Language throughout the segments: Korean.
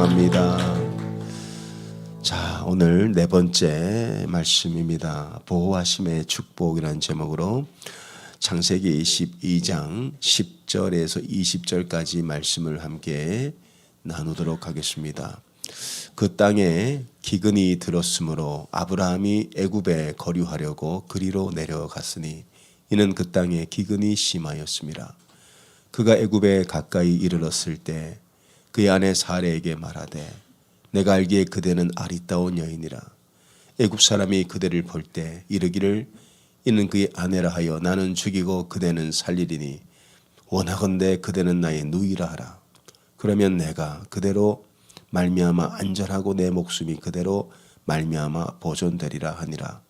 감사합니다. 자, 오늘 네 번째 말씀입니다. 보호하심의 축복이라는 제목으로 창세기 12장 10절에서 20절까지 말씀을 함께 나누도록 하겠습니다. 그 땅에 기근이 들었으므로 아브라함이 애굽에 거류하려고 그리로 내려갔으니 이는 그 땅에 기근이 심하였습니다. 그가 애굽에 가까이 이르렀을 때 그의 아내 사레에게 말하되 내가 알기에 그대는 아리따운 여인이라. 애굽 사람이 그대를 볼 때 이르기를 이는 그의 아내라 하여 나는 죽이고 그대는 살리리니 원하건대 그대는 나의 누이라 하라. 그러면 내가 그대로 말미암아 안전하고 내 목숨이 그대로 말미암아 보존되리라 하니라.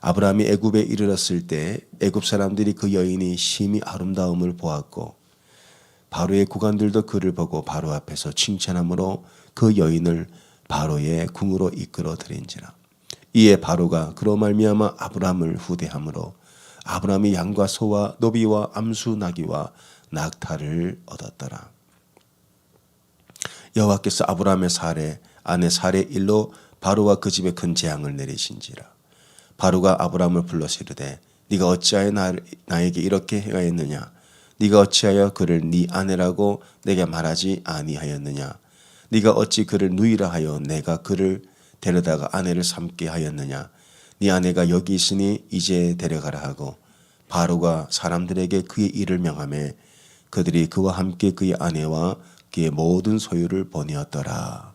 아브라함이 애굽에 이르렀을 때 애굽 사람들이 그 여인이 심히 아름다움을 보았고 바로의 구관들도 그를 보고 바로 앞에서 칭찬함으로 그 여인을 바로의 궁으로 이끌어 들인지라. 이에 바로가 그로 말미암아 아브라함을 후대함으로 아브라함이 양과 소와 노비와 암수 나귀와 낙타를 얻었더라. 여호와께서 아브라함의 아내 사레 일로 바로와 그 집에 큰 재앙을 내리신지라. 바로가 아브라함을 불러서 이르되 네가 어찌하여 나에게 이렇게 행하였느냐. 네가 어찌하여 그를 네 아내라고 내게 말하지 아니하였느냐. 네가 어찌 그를 누이라 하여 내가 그를 데려다가 아내를 삼게 하였느냐. 네 아내가 여기 있으니 이제 데려가라 하고 바로가 사람들에게 그의 일을 명하매 그들이 그와 함께 그의 아내와 그의 모든 소유를 보내었더라.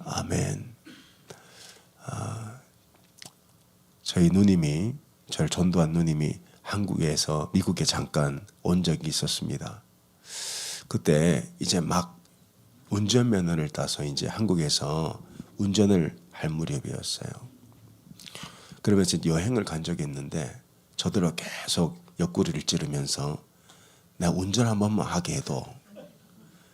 아멘. 저희 누님이 저를 전도한 누님이 한국에서 미국에 잠깐 온 적이 있었습니다. 그때 이제 막 운전면허를 따서 이제 한국에서 운전을 할 무렵이었어요. 그러면서 여행을 간 적이 있는데 저더러 계속 옆구리를 찌르면서 내가 운전 한 번만 하게 해도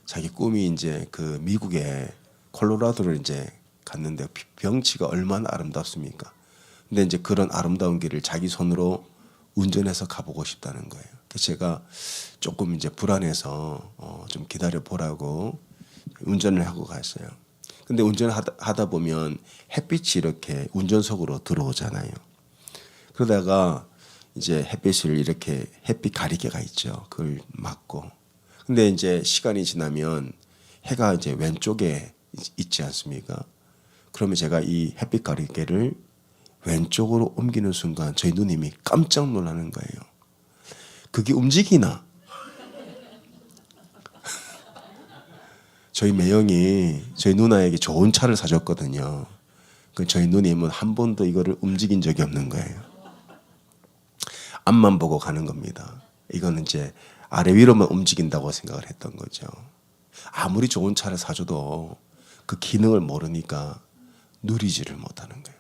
자기 꿈이 이제 그 미국의 콜로라도를 이제 갔는데 병치가 얼마나 아름답습니까? 근데 이제 그런 아름다운 길을 자기 손으로 운전해서 가보고 싶다는 거예요. 그래서 제가 조금 이제 불안해서 좀 기다려 보라고 운전을 하고 갔어요. 근데 운전을 하다 보면 햇빛이 이렇게 운전석으로 들어오잖아요. 그러다가 이제 햇빛을 이렇게 햇빛 가리개가 있죠. 그걸 막고. 근데 이제 시간이 지나면 해가 이제 왼쪽에 있지 않습니까? 그러면 제가 이 햇빛 가리개를 왼쪽으로 옮기는 순간 저희 누님이 깜짝 놀라는 거예요. 그게 움직이나? 저희 매형이 저희 누나에게 좋은 차를 사줬거든요. 저희 누님은 한 번도 이거를 움직인 적이 없는 거예요. 앞만 보고 가는 겁니다. 이거는 이제 아래 위로만 움직인다고 생각을 했던 거죠. 아무리 좋은 차를 사줘도 그 기능을 모르니까 누리지를 못하는 거예요.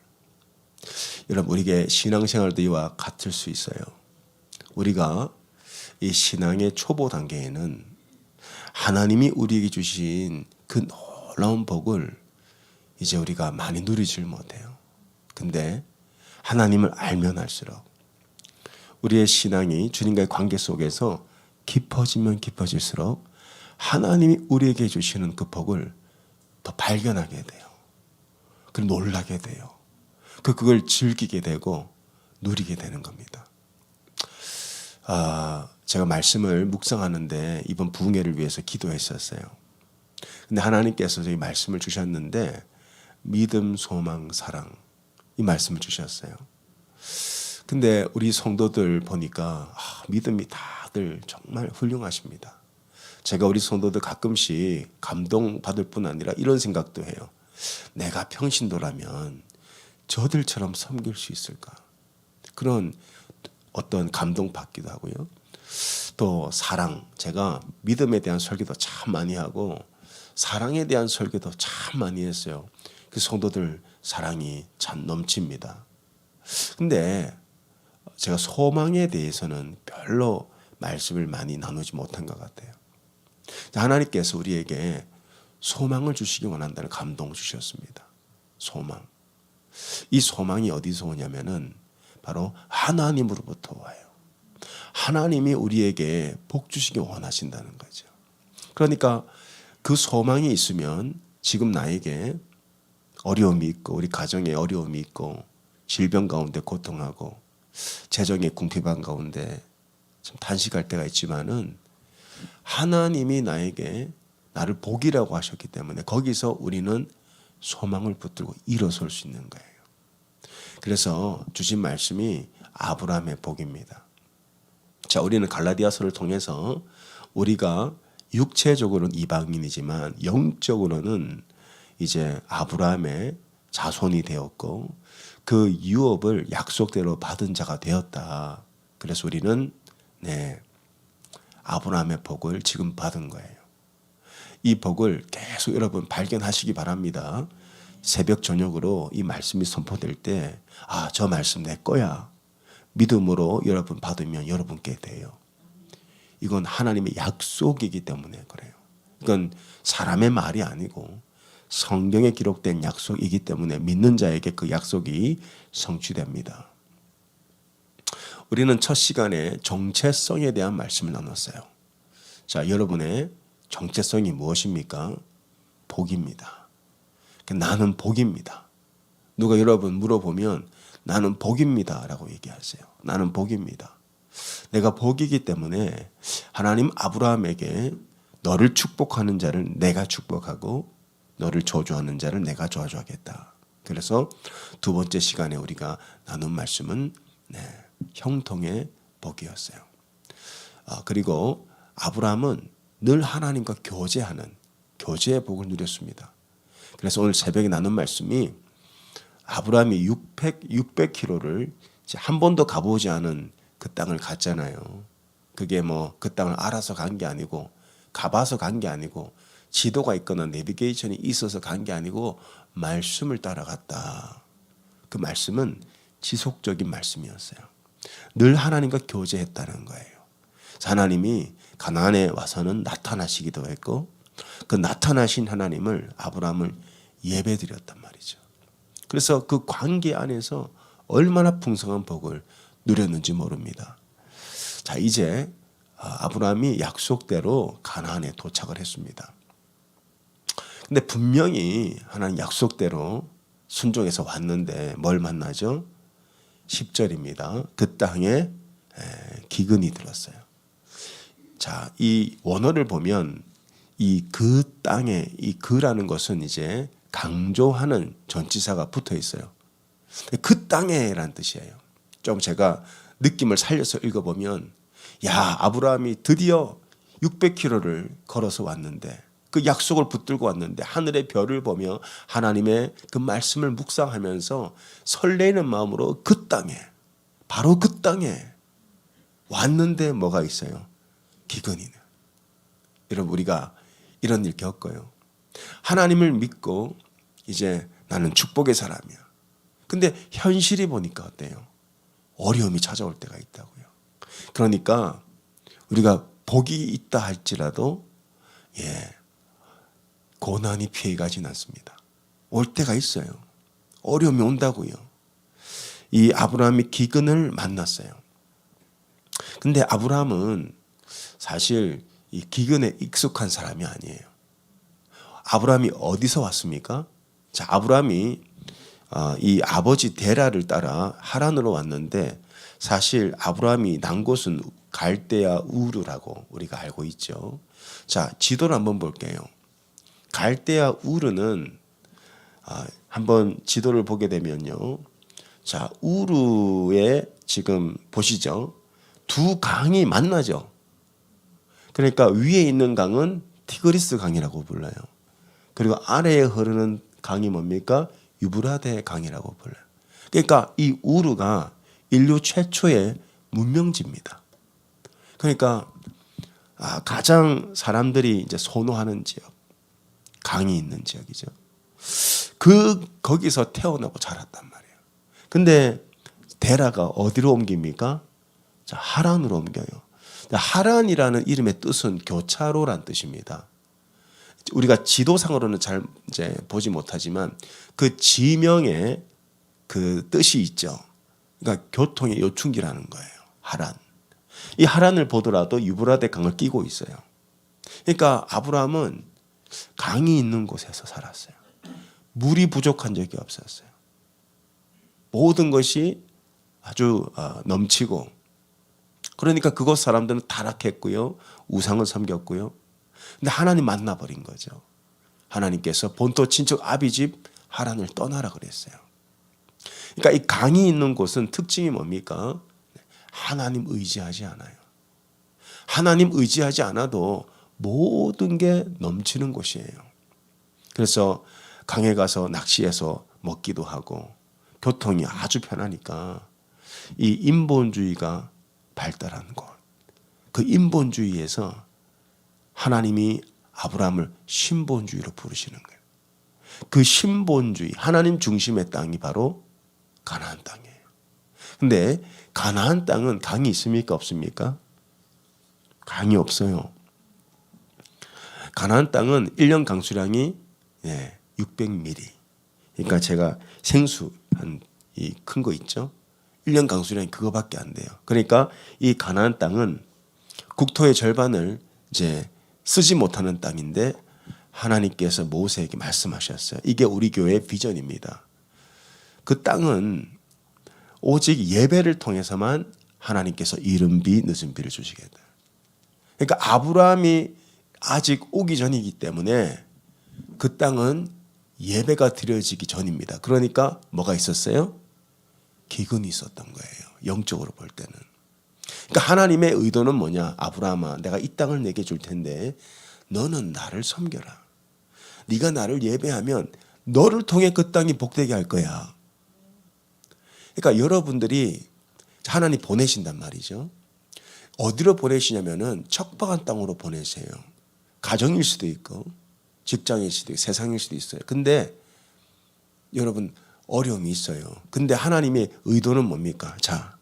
여러분, 우리에게 신앙생활도 이와 같을 수 있어요. 우리가 이 신앙의 초보 단계에는 하나님이 우리에게 주신 그 놀라운 복을 이제 우리가 많이 누리질 못해요. 근데 하나님을 알면 알수록 우리의 신앙이 주님과의 관계 속에서 깊어지면 깊어질수록 하나님이 우리에게 주시는 그 복을 더 발견하게 돼요. 그리고 놀라게 돼요. 그걸 즐기게 되고 누리게 되는 겁니다. 제가 말씀을 묵상하는데 이번 부흥회를 위해서 기도했었어요. 근데 하나님께서 저희 말씀을 주셨는데 믿음, 소망, 사랑 이 말씀을 주셨어요. 근데 우리 성도들 보니까 믿음이 다들 정말 훌륭하십니다. 제가 우리 성도들 가끔씩 감동받을 뿐 아니라 이런 생각도 해요. 내가 평신도라면 저들처럼 섬길 수 있을까? 그런 어떤 감동 받기도 하고요. 또 사랑, 제가 믿음에 대한 설교도 참 많이 하고 사랑에 대한 설교도 참 많이 했어요. 그 성도들 사랑이 참 넘칩니다. 근데 제가 소망에 대해서는 별로 말씀을 많이 나누지 못한 것 같아요. 하나님께서 우리에게 소망을 주시기 원한다는 감동을 주셨습니다. 소망. 이 소망이 어디서 오냐면은 바로 하나님으로부터 와요. 하나님이 우리에게 복 주시기 원하신다는 거죠. 그러니까 그 소망이 있으면 지금 나에게 어려움이 있고 우리 가정에 어려움이 있고 질병 가운데 고통하고 재정의 궁핍한 가운데 좀 탄식할 때가 있지만은 하나님이 나를 복이라고 하셨기 때문에 거기서 우리는 소망을 붙들고 일어설 수 있는 거예요. 그래서 주신 말씀이 아브라함의 복입니다. 자, 우리는 갈라디아서를 통해서 우리가 육체적으로는 이방인이지만 영적으로는 이제 아브라함의 자손이 되었고 그 유업을 약속대로 받은 자가 되었다. 그래서 우리는 아브라함의 복을 지금 받은 거예요. 이 복을 계속 여러분 발견하시기 바랍니다. 새벽 저녁으로 이 말씀이 선포될 때 저 말씀 내 거야. 믿음으로 여러분 받으면 여러분께 돼요. 이건 하나님의 약속이기 때문에 그래요. 이건 사람의 말이 아니고 성경에 기록된 약속이기 때문에 믿는 자에게 그 약속이 성취됩니다. 우리는 첫 시간에 정체성에 대한 말씀을 나눴어요. 자, 여러분의 정체성이 무엇입니까? 복입니다. 나는 복입니다. 누가 여러분 물어보면 나는 복입니다 라고 얘기하세요. 나는 복입니다. 내가 복이기 때문에 하나님 아브라함에게 너를 축복하는 자를 내가 축복하고 너를 저주하는 자를 내가 저주하겠다. 그래서 두 번째 시간에 우리가 나눈 말씀은 형통의 복이었어요. 그리고 아브라함은 늘 하나님과 교제의 복을 누렸습니다. 그래서 오늘 새벽에 나눈 말씀이 아브라함이 600km를 한 번도 가보지 않은 그 땅을 갔잖아요. 그게 그 땅을 알아서 간 게 아니고 가봐서 간 게 아니고 지도가 있거나 내비게이션이 있어서 간 게 아니고 말씀을 따라갔다. 그 말씀은 지속적인 말씀이었어요. 늘 하나님과 교제했다는 거예요. 하나님이 가나안에 와서는 나타나시기도 했고 그 나타나신 하나님을 아브라함을 예배드렸단 말이죠. 그래서 그 관계 안에서 얼마나 풍성한 복을 누렸는지 모릅니다. 자, 이제 아브라함이 약속대로 가나안에 도착을 했습니다. 근데 분명히 하나님 약속대로 순종해서 왔는데 뭘 만나죠? 10절입니다. 그 땅에 기근이 들었어요. 자, 이 원어를 보면 이 그 땅에 이 그라는 것은 이제 강조하는 전치사가 붙어 있어요. 그 땅에라는 뜻이에요. 좀 제가 느낌을 살려서 읽어보면 아브라함이 드디어 600km를 걸어서 왔는데 그 약속을 붙들고 왔는데 하늘의 별을 보며 하나님의 그 말씀을 묵상하면서 설레이는 마음으로 그 땅에 바로 그 땅에 왔는데 뭐가 있어요? 기근이네. 여러분 우리가 이런 일 겪어요. 하나님을 믿고 이제 나는 축복의 사람이야. 근데 현실이 보니까 어때요? 어려움이 찾아올 때가 있다고요. 그러니까 우리가 복이 있다 할지라도 고난이 피해가진 않습니다. 올 때가 있어요. 어려움이 온다고요. 이 아브라함이 기근을 만났어요. 근데 아브라함은 사실 이 기근에 익숙한 사람이 아니에요. 아브라함이 어디서 왔습니까? 자, 아브라함이 이 아버지 데라를 따라 하란으로 왔는데 사실 아브라함이 난 곳은 갈대아 우르라고 우리가 알고 있죠. 자, 지도를 한번 볼게요. 갈대아 우르는 한번 지도를 보게 되면요. 자, 우르에 지금 보시죠. 두 강이 만나죠. 그러니까 위에 있는 강은 티그리스 강이라고 불러요. 그리고 아래에 흐르는 강이 뭡니까? 유브라데 강이라고 불러요. 그러니까 이 우르가 인류 최초의 문명지입니다. 그러니까 가장 사람들이 이제 선호하는 지역, 강이 있는 지역이죠. 거기서 태어나고 자랐단 말이에요. 근데 데라가 어디로 옮깁니까? 자, 하란으로 옮겨요. 하란이라는 이름의 뜻은 교차로란 뜻입니다. 우리가 지도상으로는 잘 이제 보지 못하지만 그 지명에 그 뜻이 있죠. 그러니까 교통의 요충지라는 거예요. 하란. 이 하란을 보더라도 유브라데 강을 끼고 있어요. 그러니까 아브라함은 강이 있는 곳에서 살았어요. 물이 부족한 적이 없었어요. 모든 것이 아주 넘치고, 그러니까 그곳 사람들은 타락했고요, 우상을 섬겼고요. 근데 하나님 만나버린 거죠. 하나님께서 본토 친척 아비집 하란을 떠나라 그랬어요. 그러니까 이 강이 있는 곳은 특징이 뭡니까? 하나님 의지하지 않아요. 하나님 의지하지 않아도 모든 게 넘치는 곳이에요. 그래서 강에 가서 낚시해서 먹기도 하고 교통이 아주 편하니까 이 인본주의가 발달한 곳, 그 인본주의에서 하나님이 아브라함을 신본주의로 부르시는 거예요. 그 신본주의, 하나님 중심의 땅이 바로 가나안 땅이에요. 근데 가나안 땅은 강이 있습니까? 없습니까? 강이 없어요. 가나안 땅은 1년 강수량이 600mm. 그러니까 제가 생수 한 이 큰 거 있죠? 1년 강수량이 그거밖에 안 돼요. 그러니까 이 가나안 땅은 국토의 절반을 이제 쓰지 못하는 땅인데 하나님께서 모세에게 말씀하셨어요. 이게 우리 교회의 비전입니다. 그 땅은 오직 예배를 통해서만 하나님께서 이른 비 늦은 비를 주시겠다. 그러니까 아브라함이 아직 오기 전이기 때문에 그 땅은 예배가 드려지기 전입니다. 그러니까 뭐가 있었어요? 기근이 있었던 거예요. 영적으로 볼 때는. 그러니까 하나님의 의도는 뭐냐? 아브라함아, 내가 이 땅을 내게 줄 텐데 너는 나를 섬겨라. 네가 나를 예배하면 너를 통해 그 땅이 복되게 할 거야. 그러니까 여러분들이 하나님 보내신단 말이죠. 어디로 보내시냐면은 척박한 땅으로 보내세요. 가정일 수도 있고 직장일 수도 있고 세상일 수도 있어요. 근데 여러분 어려움이 있어요. 근데 하나님의 의도는 뭡니까? 자,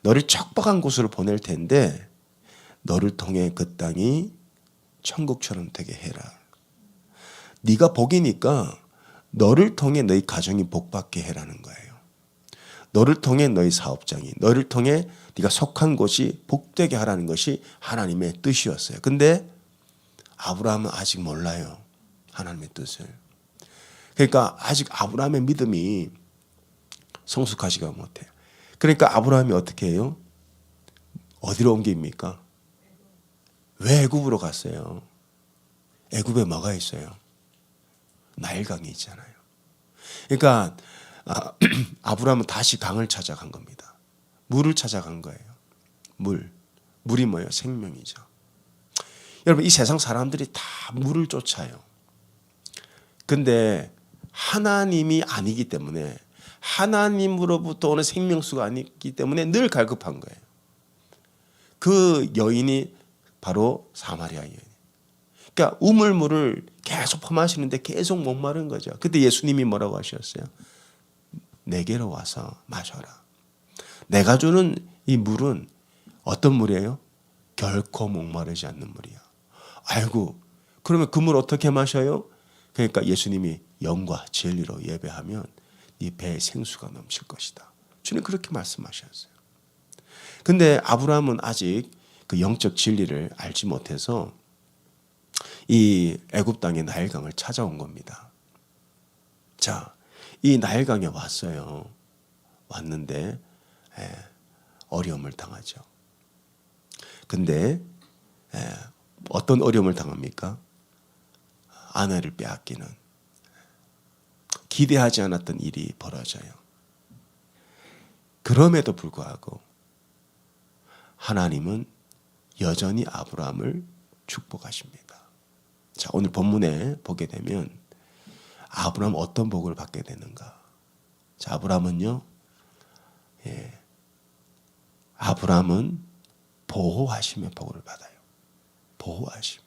너를 척박한 곳으로 보낼 텐데 너를 통해 그 땅이 천국처럼 되게 해라. 네가 복이니까 너를 통해 너희 가정이 복받게 해라는 거예요. 너를 통해 너희 사업장이, 너를 통해 네가 속한 곳이 복되게 하라는 것이 하나님의 뜻이었어요. 근데 아브라함은 아직 몰라요. 하나님의 뜻을. 그러니까 아직 아브라함의 믿음이 성숙하지가 못해요. 그러니까 아브라함이 어떻게 해요? 어디로 옮깁니까? 왜 애굽으로 갔어요? 애굽에 뭐가 있어요? 나일강이 있잖아요. 그러니까 아브라함은 다시 강을 찾아간 겁니다. 물을 찾아간 거예요. 물이 뭐예요? 생명이죠. 여러분 이 세상 사람들이 다 물을 쫓아요. 근데 하나님이 아니기 때문에, 하나님으로부터 오는 생명수가 아니기 때문에 늘 갈급한 거예요. 그 여인이 바로 사마리아 여인. 그러니까 우물물을 계속 퍼마시는데 계속 목마른 거죠. 그때 예수님이 뭐라고 하셨어요? 내게로 와서 마셔라. 내가 주는 이 물은 어떤 물이에요? 결코 목마르지 않는 물이야. 아이고, 그러면 그 물 어떻게 마셔요? 그러니까 예수님이 영과 진리로 예배하면 네 배에 생수가 넘칠 것이다. 주님 그렇게 말씀하셨어요. 근데 아브라함은 아직 그 영적 진리를 알지 못해서 이 애굽 땅의 나일강을 찾아온 겁니다. 자, 이 나일강에 왔어요. 왔는데 어려움을 당하죠. 근데 어떤 어려움을 당합니까? 아내를 빼앗기는, 기대하지 않았던 일이 벌어져요. 그럼에도 불구하고 하나님은 여전히 아브라함을 축복하십니다. 자, 오늘 본문에 보게 되면 아브라함 어떤 복을 받게 되는가? 자, 아브라함은요, 아브라함은 보호하심의 복을 받아요. 보호하심.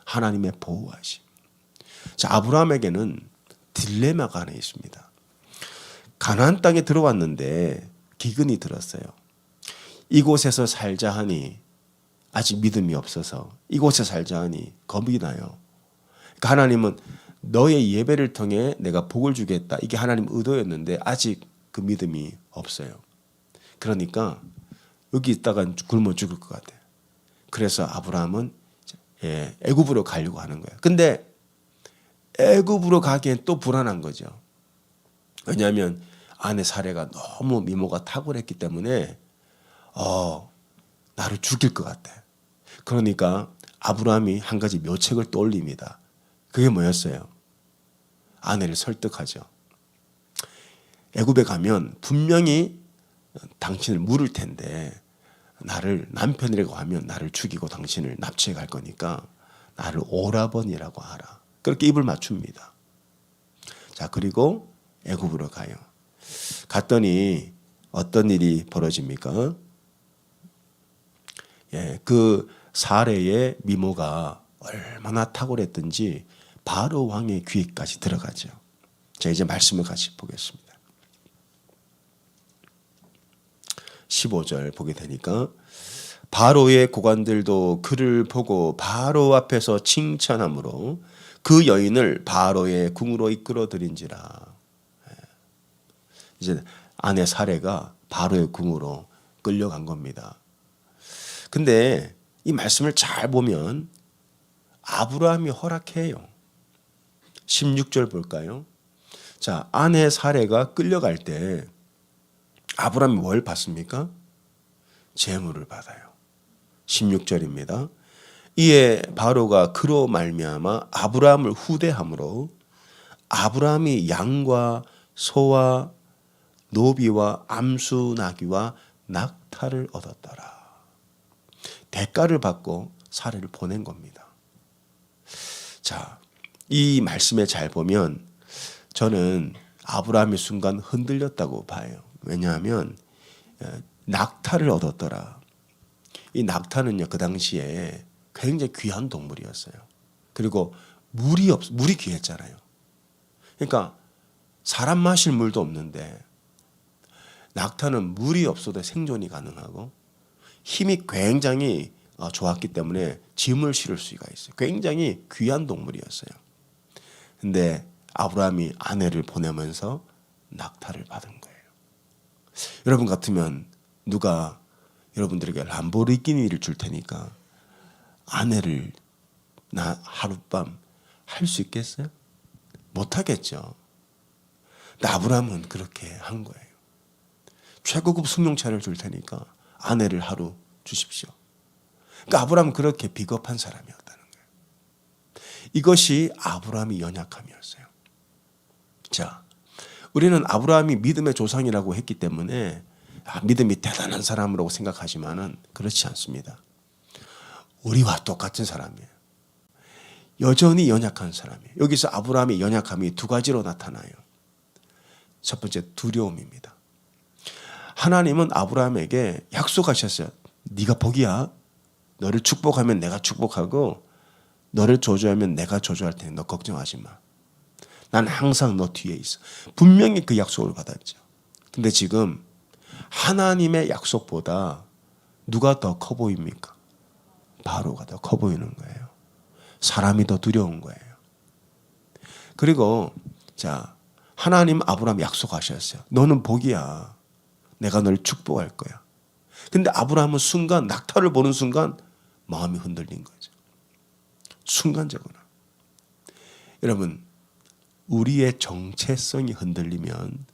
하나님의 보호하심. 자, 아브라함에게는 딜레마가 하나 있습니다. 가나안 땅에 들어왔는데 기근이 들었어요. 이곳에서 살자 하니 아직 믿음이 없어서 이곳에 살자 하니 겁이 나요. 그러니까 하나님은 너의 예배를 통해 내가 복을 주겠다. 이게 하나님 의도였는데 아직 그 믿음이 없어요. 그러니까 여기 있다가 굶어 죽을 것 같아요. 그래서 아브라함은 애굽으로 가려고 하는 거예요. 근데 애굽으로 가기엔 또 불안한 거죠. 왜냐하면 아내 사례가 너무 미모가 탁월했기 때문에 나를 죽일 것 같아. 그러니까 아브라함이 한 가지 묘책을 떠올립니다. 그게 뭐였어요? 아내를 설득하죠. 애굽에 가면 분명히 당신을 물을 텐데 나를 남편이라고 하면 나를 죽이고 당신을 납치해 갈 거니까 나를 오라버니라고 하라. 그렇게 입을 맞춥니다. 자, 그리고 애굽으로 가요. 갔더니 어떤 일이 벌어집니까? 그 사례의 미모가 얼마나 탁월했든지 바로 왕의 귀에까지 들어가죠. 자, 이제 말씀을 같이 보겠습니다. 15절 보게 되니까 바로의 고관들도 그를 보고 바로 앞에서 칭찬함으로 그 여인을 바로의 궁으로 이끌어 들인지라. 이제 아내 사례가 바로의 궁으로 끌려간 겁니다. 근데 이 말씀을 잘 보면 아브라함이 허락해요. 16절 볼까요? 자, 아내 사례가 끌려갈 때 아브라함이 뭘 받습니까? 재물을 받아요. 16절입니다. 이에 바로가 그로 말미암아 아브라함을 후대함으로 아브라함이 양과 소와 노비와 암수 나귀와 낙타를 얻었더라. 대가를 받고 사례를 보낸 겁니다. 자, 이 말씀에 잘 보면 저는 아브라함이 순간 흔들렸다고 봐요. 왜냐하면 낙타를 얻었더라. 이 낙타는요, 그 당시에 굉장히 귀한 동물이었어요. 그리고 물이 귀했잖아요. 그러니까 사람 마실 물도 없는데 낙타는 물이 없어도 생존이 가능하고 힘이 굉장히 좋았기 때문에 짐을 실을 수가 있어요. 굉장히 귀한 동물이었어요. 근데 아브라함이 아내를 보내면서 낙타를 받은 거예요. 여러분 같으면 누가 여러분들에게 람보르기니를 줄 테니까 아내를 나 하룻밤 할 수 있겠어요? 못하겠죠. 근데 아브라함은 그렇게 한 거예요. 최고급 승용차를 줄 테니까 아내를 하루 주십시오. 그러니까 아브라함은 그렇게 비겁한 사람이었다는 거예요. 이것이 아브라함의 연약함이었어요. 자, 우리는 아브라함이 믿음의 조상이라고 했기 때문에 믿음이 대단한 사람이라고 생각하지만은 그렇지 않습니다. 우리와 똑같은 사람이에요. 여전히 연약한 사람이에요. 여기서 아브라함의 연약함이 두 가지로 나타나요. 첫 번째, 두려움입니다. 하나님은 아브라함에게 약속하셨어요. 네가 복이야. 너를 축복하면 내가 축복하고 너를 저주하면 내가 저주할 테니 너 걱정하지 마. 난 항상 너 뒤에 있어. 분명히 그 약속을 받았죠. 근데 지금 하나님의 약속보다 누가 더 커 보입니까? 바로가 더 커 보이는 거예요. 사람이 더 두려운 거예요. 그리고 자, 하나님 아브라함 약속하셨어요. 너는 복이야. 내가 널 축복할 거야. 근데 아브라함은 순간 낙타를 보는 순간 마음이 흔들린 거죠. 순간적으로. 여러분, 우리의 정체성이 흔들리면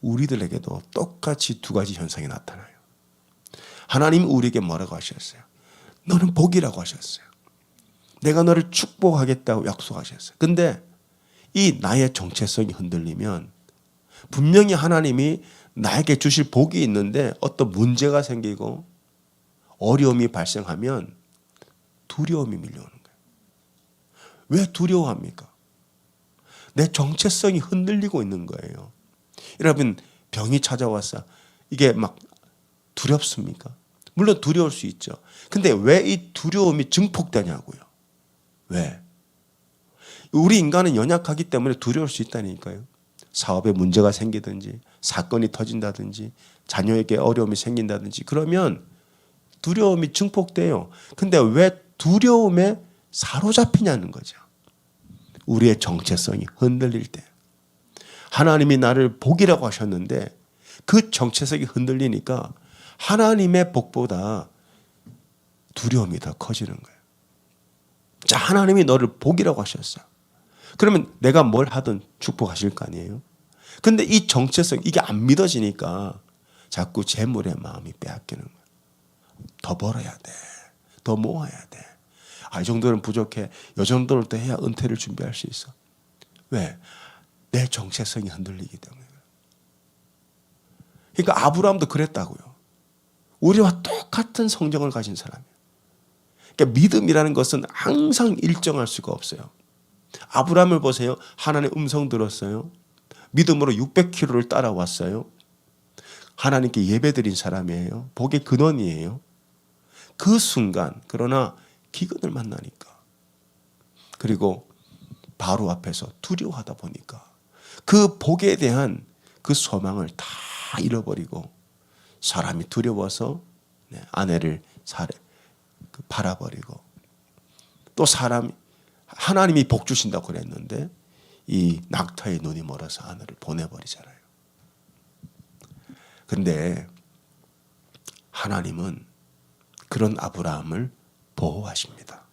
우리들에게도 똑같이 두 가지 현상이 나타나요. 하나님 우리에게 뭐라고 하셨어요? 너는 복이라고 하셨어요. 내가 너를 축복하겠다고 약속하셨어요. 근데 이 나의 정체성이 흔들리면 분명히 하나님이 나에게 주실 복이 있는데 어떤 문제가 생기고 어려움이 발생하면 두려움이 밀려오는 거예요. 왜 두려워합니까? 내 정체성이 흔들리고 있는 거예요. 여러분, 병이 찾아왔어. 이게 막 두렵습니까? 물론 두려울 수 있죠. 근데 왜 이 두려움이 증폭되냐고요. 왜? 우리 인간은 연약하기 때문에 두려울 수 있다니까요. 사업에 문제가 생기든지 사건이 터진다든지 자녀에게 어려움이 생긴다든지 그러면 두려움이 증폭돼요. 근데 왜 두려움에 사로잡히냐는 거죠. 우리의 정체성이 흔들릴 때. 하나님이 나를 복이라고 하셨는데 그 정체성이 흔들리니까 하나님의 복보다 두려움이 더 커지는 거예요. 자, 하나님이 너를 복이라고 하셨어요. 그러면 내가 뭘 하든 축복하실 거 아니에요. 근데 이 정체성, 이게 안 믿어지니까 자꾸 재물의 마음이 빼앗기는 거예요. 더 벌어야 돼. 더 모아야 돼. 이 정도는 부족해. 이 정도는 또 해야 은퇴를 준비할 수 있어. 왜? 내 정체성이 흔들리기 때문에. 그러니까 아브라함도 그랬다고요. 우리와 똑같은 성정을 가진 사람이에요. 그러니까 믿음이라는 것은 항상 일정할 수가 없어요. 아브라함을 보세요. 하나님의 음성 들었어요. 믿음으로 600km를 따라왔어요. 하나님께 예배드린 사람이에요. 복의 근원이에요. 그 순간 그러나 기근을 만나니까, 그리고 바로 앞에서 두려워하다 보니까 그 복에 대한 그 소망을 다 잃어버리고 사람이 두려워서 아내를 팔아버리고, 또 사람이 하나님이 복 주신다고 그랬는데 이 낙타의 눈이 멀어서 아내를 보내버리잖아요. 그런데 하나님은 그런 아브라함을 보호하십니다.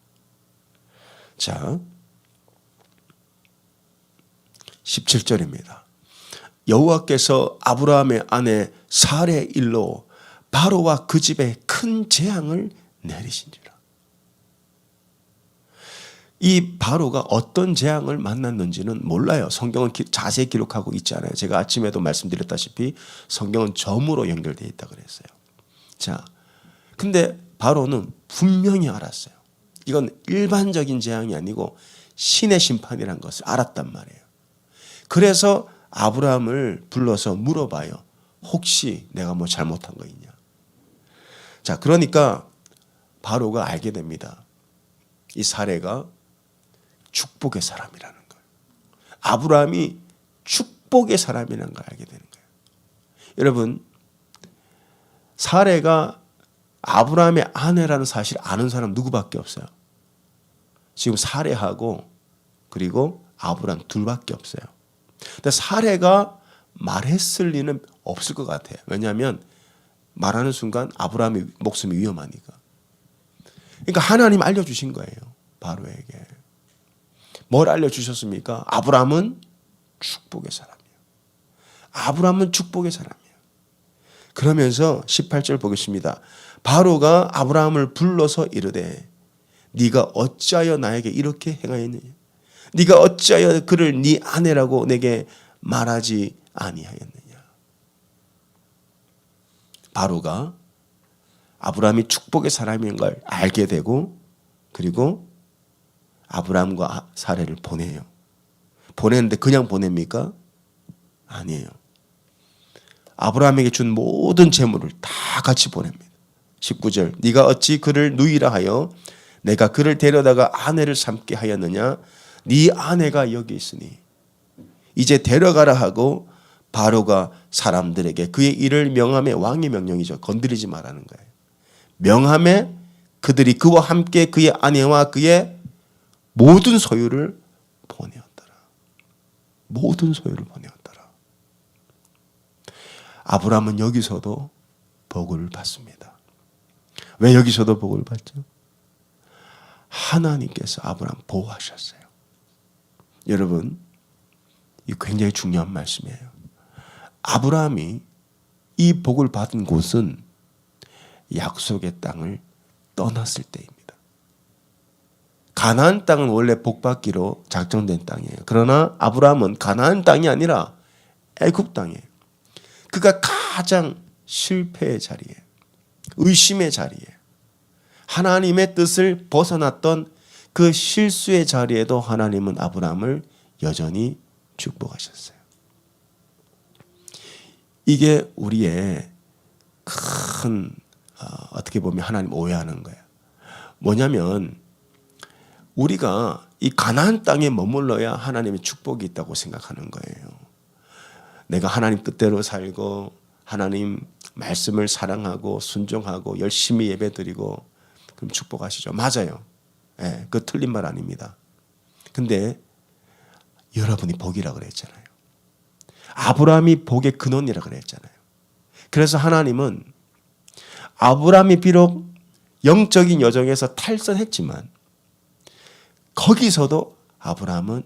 자, 17절입니다. 여호와께서 아브라함의 아내 사레의 일로 바로와 그 집에 큰 재앙을 내리신지라. 이 바로가 어떤 재앙을 만났는지는 몰라요. 성경은 자세히 기록하고 있지 않아요. 제가 아침에도 말씀드렸다시피 성경은 점으로 연결되어 있다 그랬어요. 자, 근데 바로는 분명히 알았어요. 이건 일반적인 재앙이 아니고 신의 심판이라는 것을 알았단 말이에요. 그래서 아브라함을 불러서 물어봐요. 혹시 내가 뭐 잘못한 거 있냐? 자, 그러니까 바로가 알게 됩니다. 이 사례가 축복의 사람이라는 거예요. 아브라함이 축복의 사람이라는 걸 알게 되는 거예요. 여러분, 사례가 아브라함의 아내라는 사실을 아는 사람 누구밖에 없어요. 지금 사례하고 그리고 아브라함 둘밖에 없어요. 근데 사례가 말했을 리는 없을 것 같아요. 왜냐하면 말하는 순간 아브라함의 목숨이 위험하니까. 그러니까 하나님 알려주신 거예요. 바로에게. 뭘 알려주셨습니까? 아브라함은 축복의 사람이에요. 아브라함은 축복의 사람이에요. 그러면서 18절 보겠습니다. 바로가 아브라함을 불러서 이르되 네가 어찌하여 나에게 이렇게 행하였느냐? 네가 어찌하여 그를 네 아내라고 내게 말하지 아니하였느냐? 바로가 아브라함이 축복의 사람인 걸 알게 되고, 그리고 아브라함과 사례를 보내요. 보내는데 그냥 보냅니까? 아니에요. 아브라함에게 준 모든 재물을 다 같이 보냅니다. 19절. 네가 어찌 그를 누이라 하여 내가 그를 데려다가 아내를 삼게 하였느냐? 네 아내가 여기 있으니 이제 데려가라 하고 바로가 사람들에게 그의 일을 명함에, 왕의 명령이죠. 건드리지 말라는 거예요. 명함에 그들이 그와 함께 그의 아내와 그의 모든 소유를 보내었더라. 모든 소유를 보내었더라. 아브라함은 여기서도 복을 받습니다. 왜 여기서도 복을 받죠? 하나님께서 아브라함 보호하셨어요. 여러분, 이 굉장히 중요한 말씀이에요. 아브라함이 이 복을 받은 곳은 약속의 땅을 떠났을 때입니다. 가나안 땅은 원래 복받기로 작정된 땅이에요. 그러나 아브라함은 가나안 땅이 아니라 애굽 땅이에요. 그가 가장 실패의 자리에, 의심의 자리에, 하나님의 뜻을 벗어났던 그 실수의 자리에도 하나님은 아브라함을 여전히 축복하셨어요. 이게 우리의 큰 어떻게 보면 하나님 오해하는 거예요. 뭐냐면 우리가 이 가나안 땅에 머물러야 하나님의 축복이 있다고 생각하는 거예요. 내가 하나님 뜻대로 살고 하나님 말씀을 사랑하고 순종하고 열심히 예배드리고 그럼 축복하시죠. 맞아요. 네, 그 틀린 말 아닙니다. 근데 여러분이 복이라 그랬잖아요. 아브라함이 복의 근원이라 그랬잖아요. 그래서 하나님은 아브라함이 비록 영적인 여정에서 탈선했지만 거기서도 아브라함은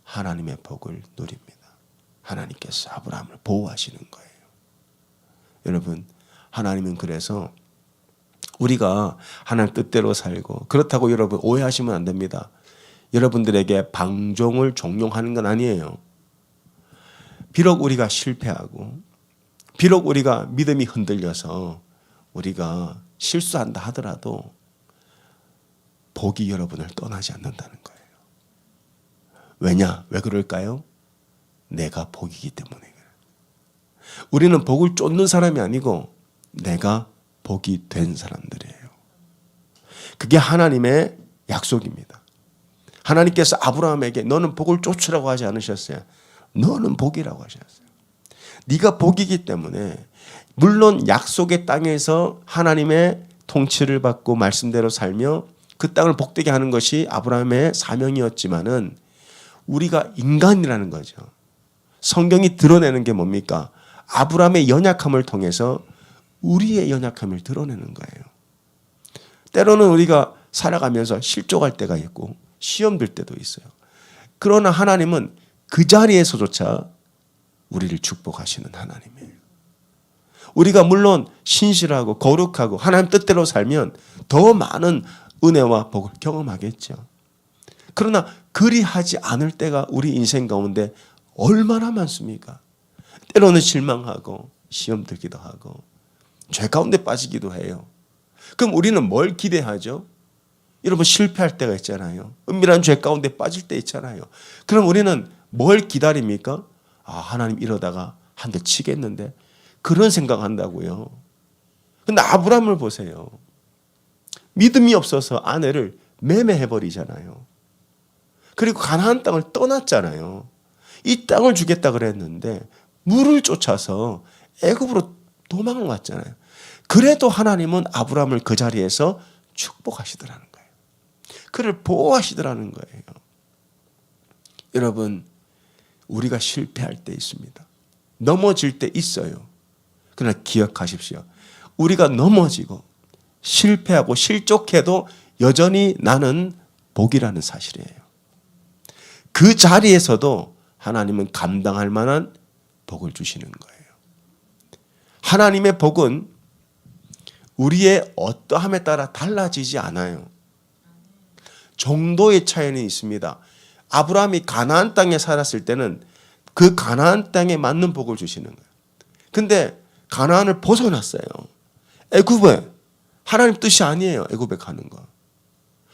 하나님의 복을 누립니다. 하나님께서 아브라함을 보호하시는 거예요. 여러분, 하나님은 그래서 우리가 하나님 뜻대로 살고, 그렇다고 여러분 오해하시면 안 됩니다. 여러분들에게 방종을 종용하는 건 아니에요. 비록 우리가 실패하고, 비록 우리가 믿음이 흔들려서 우리가 실수한다 하더라도 복이 여러분을 떠나지 않는다는 거예요. 왜냐? 왜 그럴까요? 내가 복이기 때문에 그래요. 우리는 복을 쫓는 사람이 아니고 내가 복이 된 사람들이에요. 그게 하나님의 약속입니다. 하나님께서 아브라함에게 너는 복을 쫓으라고 하지 않으셨어요. 너는 복이라고 하셨어요. 네가 복이기 때문에, 물론 약속의 땅에서 하나님의 통치를 받고 말씀대로 살며 그 땅을 복되게 하는 것이 아브라함의 사명이었지만은, 우리가 인간이라는 거죠. 성경이 드러내는 게 뭡니까? 아브라함의 연약함을 통해서 우리의 연약함을 드러내는 거예요. 때로는 우리가 살아가면서 실족할 때가 있고 시험 들 때도 있어요. 그러나 하나님은 그 자리에서조차 우리를 축복하시는 하나님이에요. 우리가 물론 신실하고 거룩하고 하나님 뜻대로 살면 더 많은 은혜와 복을 경험하겠죠. 그러나 그리하지 않을 때가 우리 인생 가운데 얼마나 많습니까? 때로는 실망하고 시험 들기도 하고 죄 가운데 빠지기도 해요. 그럼 우리는 뭘 기대하죠? 여러분, 실패할 때가 있잖아요. 은밀한 죄 가운데 빠질 때 있잖아요. 그럼 우리는 뭘 기다립니까? 아, 하나님 이러다가 한 대 치겠는데, 그런 생각한다고요. 근데 아브라함을 보세요. 믿음이 없어서 아내를 매매해버리잖아요. 그리고 가나안 땅을 떠났잖아요. 이 땅을 주겠다 그랬는데 물을 쫓아서 애굽으로 도망을 왔잖아요. 그래도 하나님은 아브라함을 그 자리에서 축복하시더라는 거예요. 그를 보호하시더라는 거예요. 여러분, 우리가 실패할 때 있습니다. 넘어질 때 있어요. 그러나 기억하십시오. 우리가 넘어지고 실패하고 실족해도 여전히 나는 복이라는 사실이에요. 그 자리에서도 하나님은 감당할 만한 복을 주시는 거예요. 하나님의 복은 우리의 어떠함에 따라 달라지지 않아요. 정도의 차이는 있습니다. 아브라함이 가나안 땅에 살았을 때는 그 가나안 땅에 맞는 복을 주시는 거예요. 근데 가나안을 벗어났어요. 애굽에 하나님 뜻이 아니에요. 애굽에 가는 거.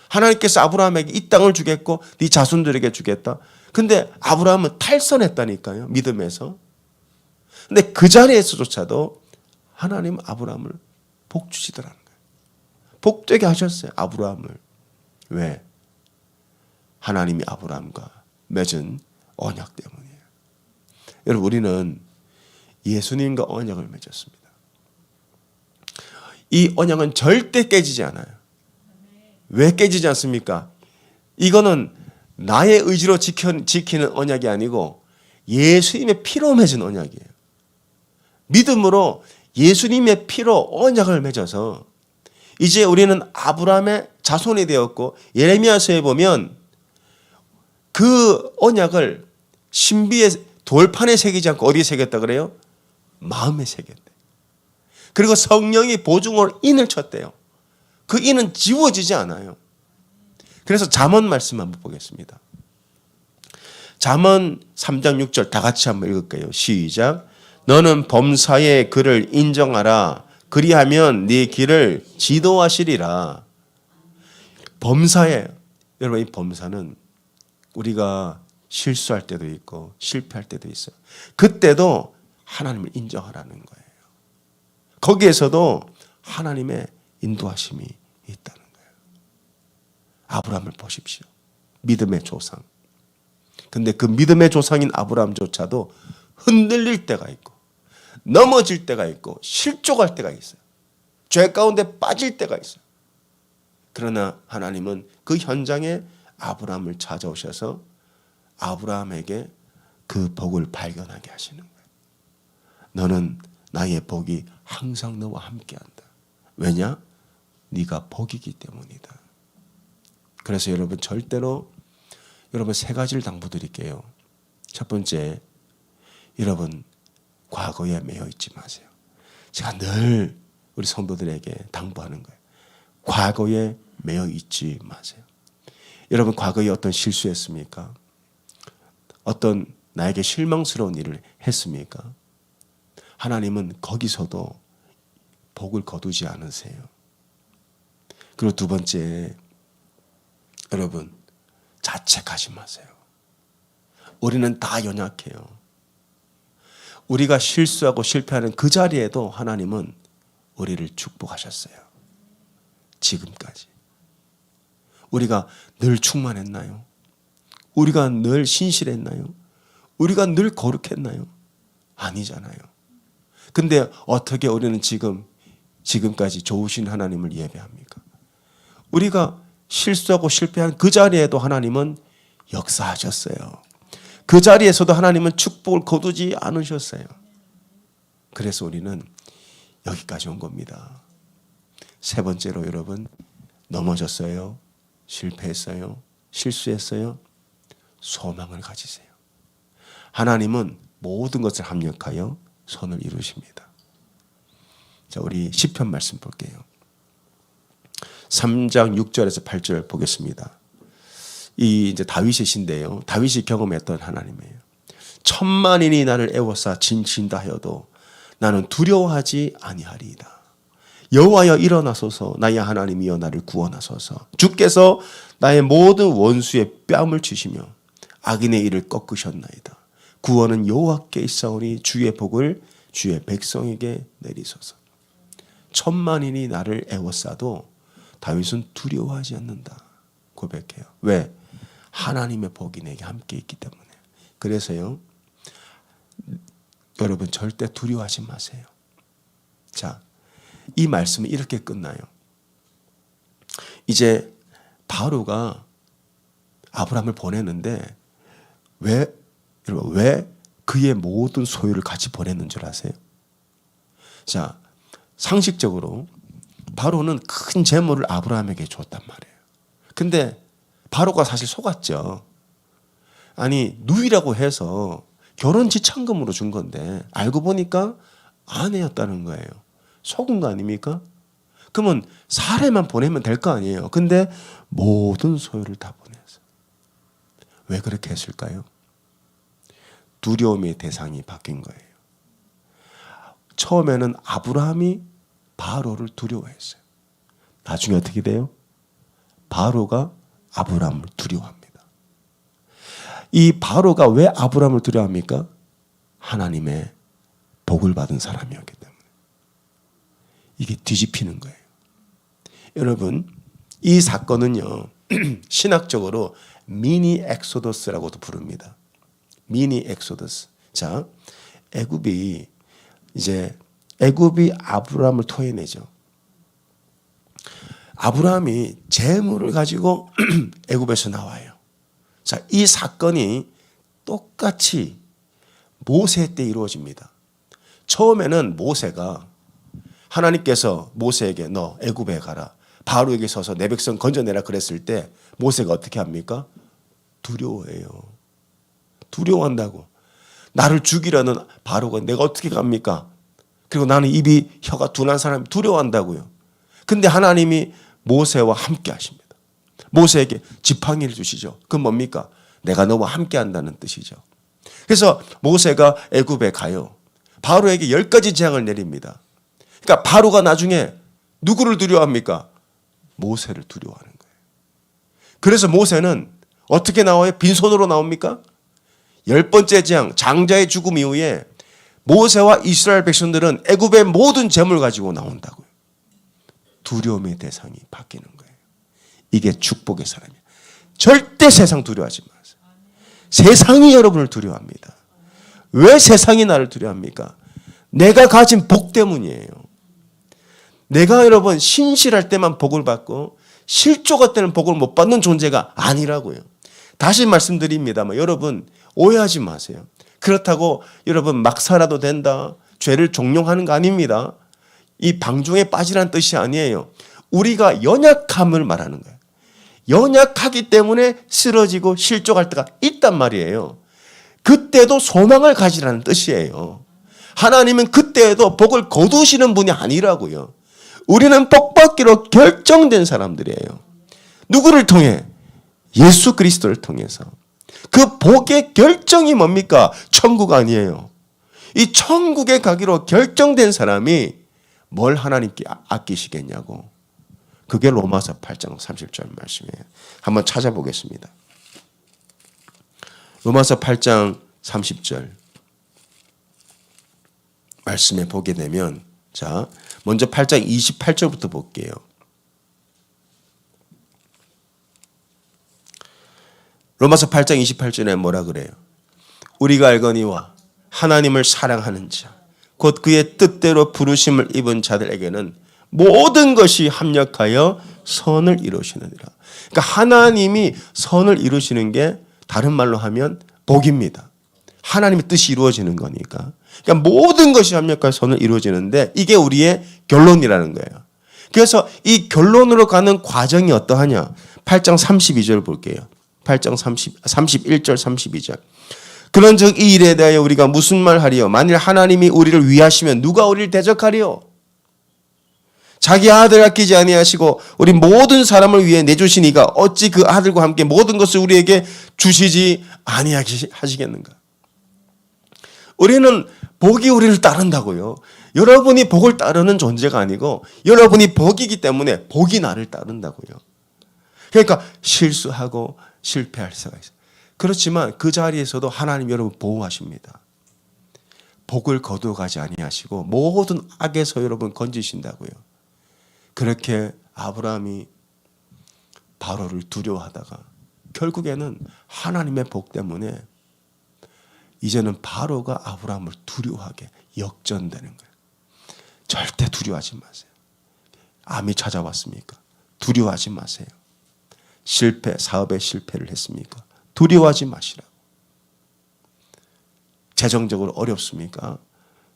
하나님께서 아브라함에게 이 땅을 주겠고 네 자손들에게 주겠다. 근데 아브라함은 탈선했다니까요. 믿음에서. 근데 그 자리에서조차도 하나님 아브라함을 복 주시더라는 거예요. 복되게 하셨어요. 아브라함을. 왜? 하나님이 아브라함과 맺은 언약 때문이에요. 여러분, 우리는 예수님과 언약을 맺었습니다. 이 언약은 절대 깨지지 않아요. 왜 깨지지 않습니까? 이거는 나의 의지로 지키는 언약이 아니고 예수님의 피로 맺은 언약이에요. 믿음으로 예수님의 피로 언약을 맺어서 이제 우리는 아브라함의 자손이 되었고, 예레미야서에 보면 그 언약을 신비의 돌판에 새기지 않고 어디에 새겼다 그래요? 마음에 새겼대. 그리고 성령이 보증으로 인을 쳤대요. 그 인은 지워지지 않아요. 그래서 잠언 말씀 한번 보겠습니다. 잠언 3장 6절 다 같이 한번 읽을게요. 시작. 너는 범사의 그를 인정하라. 그리하면 네 길을 지도하시리라. 범사에, 여러분, 이 범사는 우리가 실수할 때도 있고 실패할 때도 있어요. 그때도 하나님을 인정하라는 거예요. 거기에서도 하나님의 인도하심이 있다는 거예요. 아브라함을 보십시오. 믿음의 조상. 근데 그 믿음의 조상인 아브라함조차도 흔들릴 때가 있고 넘어질 때가 있고 실족할 때가 있어요. 죄 가운데 빠질 때가 있어요. 그러나 하나님은 그 현장에 아브라함을 찾아오셔서 아브라함에게 그 복을 발견하게 하시는 거예요. 너는 나의 복이 항상 너와 함께한다. 왜냐? 네가 복이기 때문이다. 그래서 여러분, 절대로 여러분 세 가지를 당부드릴게요. 첫 번째, 여러분 과거에 매여 있지 마세요. 제가 늘 우리 성도들에게 당부하는 거예요. 과거에 매여 있지 마세요. 여러분 과거에 어떤 실수했습니까? 어떤 나에게 실망스러운 일을 했습니까? 하나님은 거기서도 복을 거두지 않으세요. 그리고 두 번째, 여러분 자책하지 마세요. 우리는 다 연약해요. 우리가 실수하고 실패하는 그 자리에도 하나님은 우리를 축복하셨어요. 지금까지. 우리가 늘 충만했나요? 우리가 늘 신실했나요? 우리가 늘 거룩했나요? 아니잖아요. 근데 어떻게 우리는 지금까지 좋으신 하나님을 예배합니까? 우리가 실수하고 실패한 그 자리에도 하나님은 역사하셨어요. 그 자리에서도 하나님은 축복을 거두지 않으셨어요. 그래서 우리는 여기까지 온 겁니다. 세 번째로 여러분, 넘어졌어요? 실패했어요? 실수했어요? 소망을 가지세요. 하나님은 모든 것을 합력하여 선을 이루십니다. 자, 우리 시편 말씀 볼게요. 3장 6절에서 8절 보겠습니다. 이 이제 다윗이신데요. 다윗이 경험했던 하나님이에요. 천만인이 나를 애워싸 진친다 하여도 나는 두려워하지 아니하리이다. 여호와여 일어나소서, 나의 하나님이여 나를 구원하소서. 주께서 나의 모든 원수의 뺨을 치시며 악인의 일을 꺾으셨나이다. 구원은 여호와께 있사오니 주의 복을 주의 백성에게 내리소서. 천만인이 나를 애워싸도 다윗은 두려워하지 않는다 고백해요. 왜? 하나님의 복이 내게 함께 있기 때문에. 그래서요, 여러분 절대 두려워하지 마세요. 자, 이 말씀은 이렇게 끝나요. 이제 바로가 아브라함을 보내는데 여러분 왜 그의 모든 소유를 같이 보내는 줄 아세요? 자, 상식적으로 바로는 큰 재물을 아브라함에게 줬단 말이에요. 근데 바로가 사실 속았죠. 아니, 누이라고 해서 결혼 지참금으로 준 건데 알고 보니까 아내였다는 거예요. 속은 거 아닙니까? 그러면 사례만 보내면 될 거 아니에요. 근데 모든 소유를 다 보냈어요. 왜 그렇게 했을까요? 두려움의 대상이 바뀐 거예요. 처음에는 아브라함이 바로를 두려워했어요. 나중에 어떻게 돼요? 바로가 아브라함을 두려워합니다. 이 바로가 왜 아브라함을 두려워합니까? 하나님의 복을 받은 사람이었기 때문에. 이게 뒤집히는 거예요. 여러분, 이 사건은요, 신학적으로 미니 엑소더스라고도 부릅니다. 미니 엑소더스. 자, 애굽이 아브라함을 토해내죠. 아브라함이 재물을 가지고 애굽에서 나와요. 자, 이 사건이 똑같이 모세 때 이루어집니다. 처음에는 모세가 하나님께서 모세에게 너 애굽에 가라. 바로에게 서서 내 백성 건져내라 그랬을 때 모세가 어떻게 합니까? 두려워해요. 두려워한다고. 나를 죽이려는 바로가 내가 어떻게 갑니까? 그리고 나는 입이 혀가 둔한 사람이 두려워한다고요. 근데 하나님이 모세와 함께 하십니다. 모세에게 지팡이를 주시죠. 그건 뭡니까? 내가 너와 함께 한다는 뜻이죠. 그래서 모세가 애굽에 가요. 바로에게 10가지 재앙을 내립니다. 그러니까 바로가 나중에 누구를 두려워합니까? 모세를 두려워하는 거예요. 그래서 모세는 어떻게 나와요? 빈손으로 나옵니까? 10번째 재앙, 장자의 죽음 이후에 모세와 이스라엘 백성들은 애굽의 모든 재물 가지고 나온다고요. 두려움의 대상이 바뀌는 거예요. 이게 축복의 사람이에요. 절대 세상 두려워하지 마세요. 세상이 여러분을 두려워합니다. 왜 세상이 나를 두려워합니까? 내가 가진 복 때문이에요. 내가 여러분 신실할 때만 복을 받고 실조가 때는 복을 못 받는 존재가 아니라고요. 다시 말씀드립니다만 여러분 오해하지 마세요. 그렇다고 여러분 막 살아도 된다. 죄를 종용하는 거 아닙니다. 이 방종에 빠지라는 뜻이 아니에요. 우리가 연약함을 말하는 거예요. 연약하기 때문에 쓰러지고 실족할 때가 있단 말이에요. 그때도 소망을 가지라는 뜻이에요. 하나님은 그때에도 복을 거두시는 분이 아니라고요. 우리는 복 받기로 결정된 사람들이에요. 누구를 통해? 예수 그리스도를 통해서. 그 복의 결정이 뭡니까? 천국 아니에요. 이 천국에 가기로 결정된 사람이 뭘 하나님께 아끼시겠냐고. 그게 로마서 8장 30절 말씀이에요. 한번 찾아보겠습니다. 로마서 8장 30절 말씀에 보게 되면, 자, 먼저 8장 28절부터 볼게요. 로마서 8장 28절에 뭐라 그래요? 우리가 알거니와 하나님을 사랑하는 자, 곧 그의 뜻대로 부르심을 입은 자들에게는 모든 것이 합력하여 선을 이루시느니라. 그러니까 하나님이 선을 이루시는 게 다른 말로 하면 복입니다. 하나님의 뜻이 이루어지는 거니까. 그러니까 모든 것이 합력하여 선을 이루어지는데 이게 우리의 결론이라는 거예요. 그래서 이 결론으로 가는 과정이 어떠하냐? 8장 32절 볼게요. 8장 31절 32절. 그런즉 이 일에 대하여 우리가 무슨 말 하리요? 만일 하나님이 우리를 위하시면 누가 우리를 대적하리요? 자기 아들 아끼지 아니하시고 우리 모든 사람을 위해 내주신 이가 어찌 그 아들과 함께 모든 것을 우리에게 주시지 아니하시겠는가? 우리는 복이 우리를 따른다고요. 여러분이 복을 따르는 존재가 아니고 여러분이 복이기 때문에 복이 나를 따른다고요. 그러니까 실수하고 실패할 수가 있어요. 그렇지만 그 자리에서도 하나님 여러분 보호하십니다. 복을 거두어가지 아니하시고 모든 악에서 여러분 건지신다고요. 그렇게 아브라함이 바로를 두려워하다가 결국에는 하나님의 복 때문에 이제는 바로가 아브라함을 두려워하게 역전되는 거예요. 절대 두려워하지 마세요. 암이 찾아왔습니까? 두려워하지 마세요. 사업에 실패를 했습니까? 두려워하지 마시라고. 재정적으로 어렵습니까?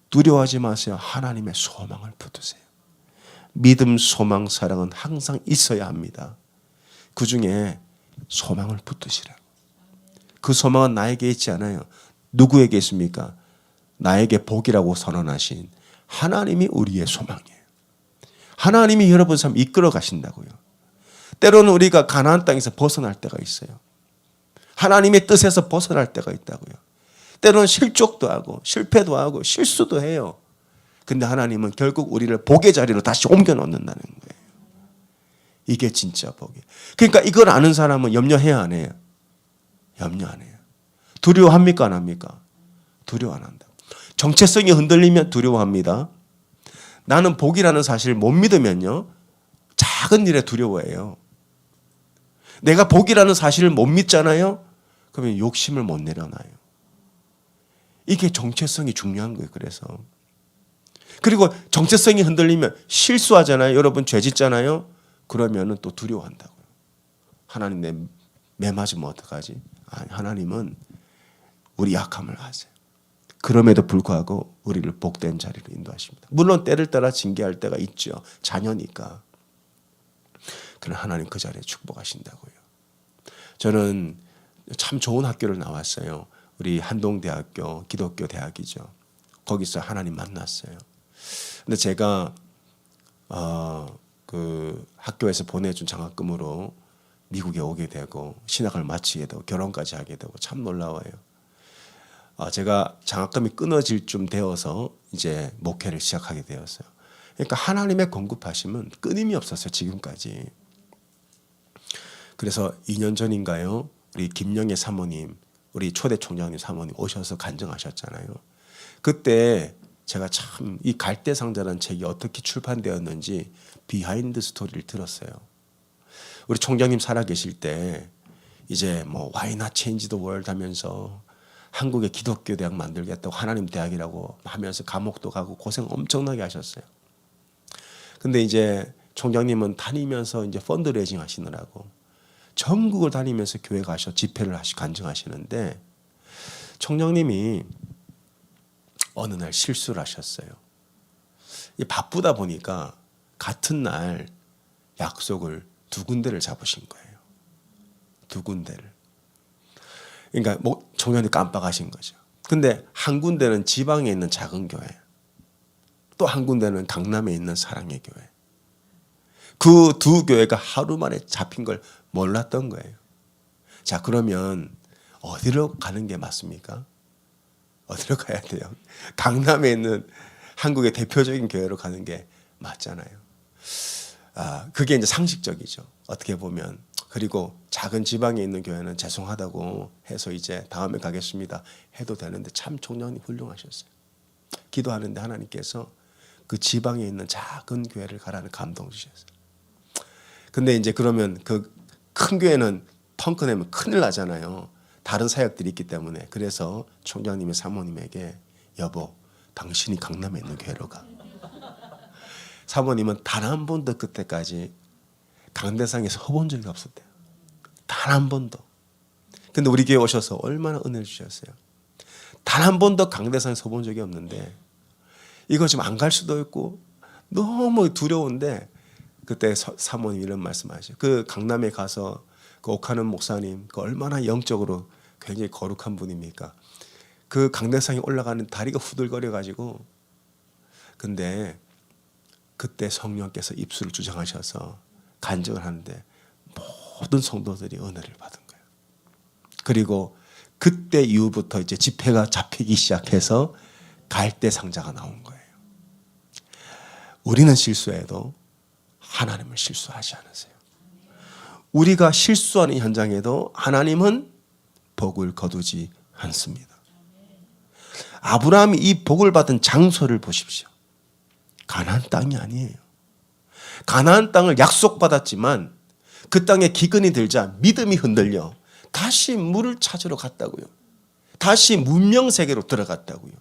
두려워하지 마세요. 하나님의 소망을 붙드세요. 믿음, 소망, 사랑은 항상 있어야 합니다. 그 중에 소망을 붙드시라고. 그 소망은 나에게 있지 않아요. 누구에게 있습니까? 나에게 복이라고 선언하신 하나님이 우리의 소망이에요. 하나님이 여러분 삶 이끌어 가신다고요. 때로는 우리가 가나안 땅에서 벗어날 때가 있어요. 하나님의 뜻에서 벗어날 때가 있다고요. 때로는 실족도 하고 실패도 하고 실수도 해요. 근데 하나님은 결국 우리를 복의 자리로 다시 옮겨 놓는다는 거예요. 이게 진짜 복이에요. 그러니까 이걸 아는 사람은 염려해야 안 해요? 염려 안 해요. 두려워합니까 안 합니까? 두려워 안 한다. 정체성이 흔들리면 두려워합니다. 나는 복이라는 사실을 못 믿으면요. 작은 일에 두려워해요. 내가 복이라는 사실을 못 믿잖아요. 그러면 욕심을 못 내려놔요. 이게 정체성이 중요한 거예요. 그래서. 그리고 정체성이 흔들리면 실수하잖아요. 여러분 죄 짓잖아요. 그러면은 또 두려워한다고요. 하나님 매 맞으면 어떡하지? 아니, 하나님은 우리 약함을 아세요. 그럼에도 불구하고 우리를 복된 자리로 인도하십니다. 물론 때를 따라 징계할 때가 있죠. 자녀니까. 그러나 하나님 그 자리에 축복하신다고요. 저는 참 좋은 학교를 나왔어요. 우리 한동대학교 기독교 대학이죠. 거기서 하나님 만났어요. 근데 제가 그 학교에서 보내준 장학금으로 미국에 오게 되고 신학을 마치게 되고 결혼까지 하게 되고 참 놀라워요. 제가 장학금이 끊어질 쯤 되어서 이제 목회를 시작하게 되었어요. 그러니까 하나님의 공급하심은 끊임이 없었어요. 지금까지. 그래서 2년 전인가요? 우리 김영애 사모님, 우리 초대 총장님 사모님 오셔서 간증하셨잖아요. 그때 제가 참 이 갈대상자라는 책이 어떻게 출판되었는지 비하인드 스토리를 들었어요. 우리 총장님 살아계실 때 이제 뭐 Why not change the world 하면서 한국의 기독교 대학 만들겠다고 하나님 대학이라고 하면서 감옥도 가고 고생 엄청나게 하셨어요. 근데 이제 총장님은 다니면서 이제 펀드레이징 하시느라고 전국을 다니면서 교회 가셔 집회를 간증하시는데 총장님이 어느 날 실수를 하셨어요. 바쁘다 보니까 같은 날 약속을 두 군데를 잡으신 거예요. 두 군데를. 그러니까 총장님 깜빡하신 거죠. 근데 한 군데는 지방에 있는 작은 교회, 또 한 군데는 강남에 있는 사랑의 교회. 그 두 교회가 하루 만에 잡힌 걸 몰랐던 거예요. 자, 그러면 어디로 가는 게 맞습니까? 어디로 가야 돼요? 강남에 있는 한국의 대표적인 교회로 가는 게 맞잖아요. 그게 이제 상식적이죠. 어떻게 보면. 그리고 작은 지방에 있는 교회는 죄송하다고 해서 이제 다음에 가겠습니다 해도 되는데 참 총장님 훌륭하셨어요. 기도하는데 하나님께서 그 지방에 있는 작은 교회를 가라는 감동 주셨어요. 근데 이제 그러면 그 큰 교회는 펑크 내면 큰일 나잖아요. 다른 사역들이 있기 때문에. 그래서 총장님이 사모님에게 여보, 당신이 강남에 있는 교회로 가. 사모님은 단 한 번도 그때까지 강대상에 서본 적이 없었대요. 단 한 번도. 근데 우리 교회 오셔서 얼마나 은혜를 주셨어요. 단 한 번도 강대상에 서본 적이 없는데 이거 지금 안 갈 수도 있고 너무 두려운데 그때 사모님 이런 말씀하셔요. 그 강남에 가서 그 옥하는 목사님 그 얼마나 영적으로 굉장히 거룩한 분입니까? 그 강대상에 올라가는 다리가 후들거려 가지고 근데 그때 성령께서 입술을 주장하셔서 간증을 하는데 모든 성도들이 은혜를 받은 거예요. 그리고 그때 이후부터 이제 집회가 잡히기 시작해서 갈대 상자가 나온 거예요. 우리는 실수해도 하나님은 실수하지 않으세요. 우리가 실수하는 현장에도 하나님은 복을 거두지 않습니다. 아브라함이 이 복을 받은 장소를 보십시오. 가나안 땅이 아니에요. 가나안 땅을 약속받았지만 그 땅에 기근이 들자 믿음이 흔들려 다시 물을 찾으러 갔다고요. 다시 문명세계로 들어갔다고요.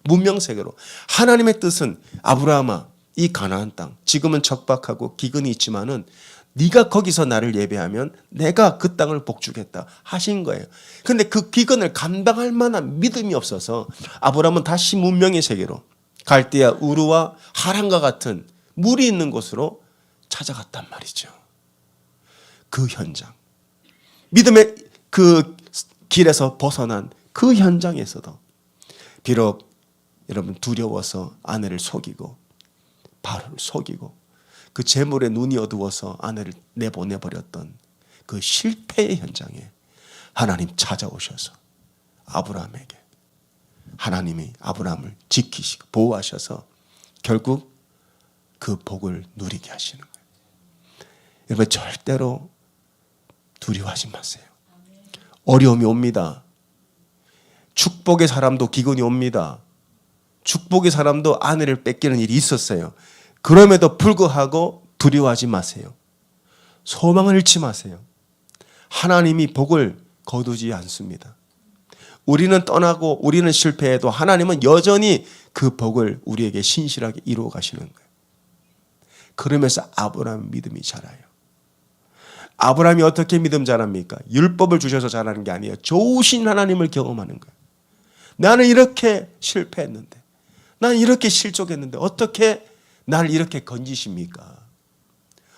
문명세계로. 하나님의 뜻은 아브라함아, 이 가나안 땅 지금은 적박하고 기근이 있지만은 네가 거기서 나를 예배하면 내가 그 땅을 복주겠다 하신 거예요. 근데 그 기근을 감당할 만한 믿음이 없어서 아브라함은 다시 문명의 세계로 갈대아 우르와 하란과 같은 물이 있는 곳으로 찾아갔단 말이죠. 그 현장, 믿음의 그 길에서 벗어난 그 현장에서도 비록 여러분 두려워서 아내를 속이고 바로를 속이고 그 재물에 눈이 어두워서 아내를 내보내버렸던 그 실패의 현장에 하나님 찾아오셔서 아브라함에게 하나님이 아브라함을 지키시고 보호하셔서 결국 그 복을 누리게 하시는 거예요. 여러분 절대로 두려워하지 마세요. 어려움이 옵니다. 축복의 사람도 기근이 옵니다. 축복의 사람도 아내를 뺏기는 일이 있었어요. 그럼에도 불구하고 두려워하지 마세요. 소망을 잃지 마세요. 하나님이 복을 거두지 않습니다. 우리는 떠나고 우리는 실패해도 하나님은 여전히 그 복을 우리에게 신실하게 이루어 가시는 거예요. 그러면서 아브라함 믿음이 자라요. 아브라함이 어떻게 믿음 자랍니까? 율법을 주셔서 자라는 게 아니에요. 좋으신 하나님을 경험하는 거예요. 나는 이렇게 실패했는데, 나는 이렇게 실족했는데 어떻게 나를 이렇게 건지십니까?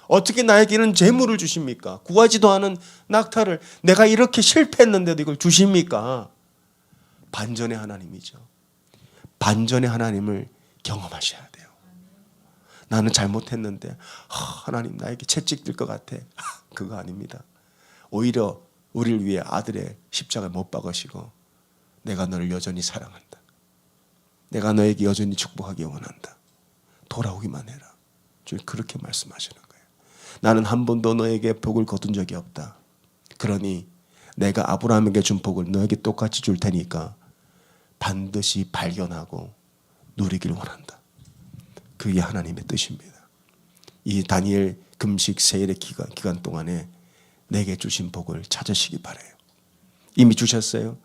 어떻게 나에게는 재물을 주십니까? 구하지도 않은 낙타를 내가 이렇게 실패했는데도 이걸 주십니까? 반전의 하나님이죠. 반전의 하나님을 경험하셔야 돼요. 나는 잘못했는데 하나님 나에게 채찍질 것 같아. 그거 아닙니다. 오히려 우리를 위해 아들의 십자가를 못 박으시고 내가 너를 여전히 사랑한다. 내가 너에게 여전히 축복하기 원한다. 돌아오기만 해라. 주님 그렇게 말씀하시는 거예요. 나는 한 번도 너에게 복을 거둔 적이 없다. 그러니 내가 아브라함에게 준 복을 너에게 똑같이 줄 테니까 반드시 발견하고 누리길 원한다. 그게 하나님의 뜻입니다. 이 다니엘 금식 세일의 기간 동안에 내게 주신 복을 찾으시기 바라요. 이미 주셨어요.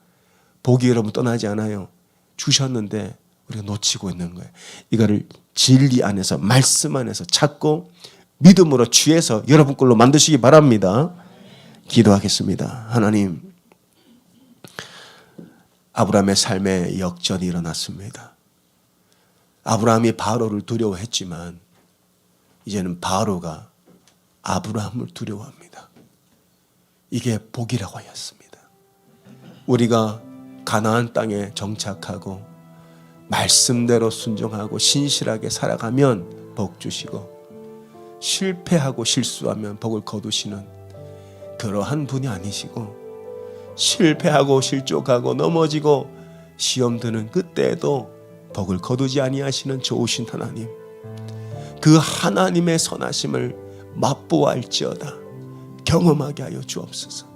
복이 여러분 떠나지 않아요. 주셨는데 우리가 놓치고 있는 거예요. 이거를 진리 안에서 말씀 안에서 찾고 믿음으로 취해서 여러분 걸로 만드시기 바랍니다. 기도하겠습니다. 하나님, 아브라함의 삶에 역전이 일어났습니다. 아브라함이 바로를 두려워했지만 이제는 바로가 아브라함을 두려워합니다. 이게 복이라고 하였습니다. 우리가 가나안 땅에 정착하고 말씀대로 순종하고 신실하게 살아가면 복 주시고, 실패하고 실수하면 복을 거두시는 그러한 분이 아니시고, 실패하고 실족하고 넘어지고 시험 드는 그때에도 복을 거두지 아니하시는 좋으신 하나님, 그 하나님의 선하심을 맛보아할지어다 경험하게 하여 주옵소서.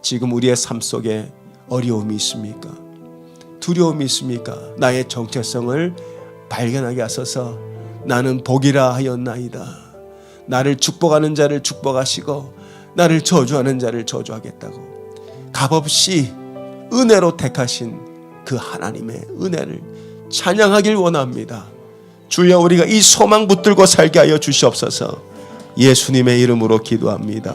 지금 우리의 삶 속에 어려움이 있습니까? 두려움이 있습니까? 나의 정체성을 발견하게 하소서. 나는 복이라 하였나이다. 나를 축복하는 자를 축복하시고 나를 저주하는 자를 저주하겠다고 값없이 은혜로 택하신 그 하나님의 은혜를 찬양하길 원합니다. 주여, 우리가 이 소망 붙들고 살게 하여 주시옵소서. 예수님의 이름으로 기도합니다.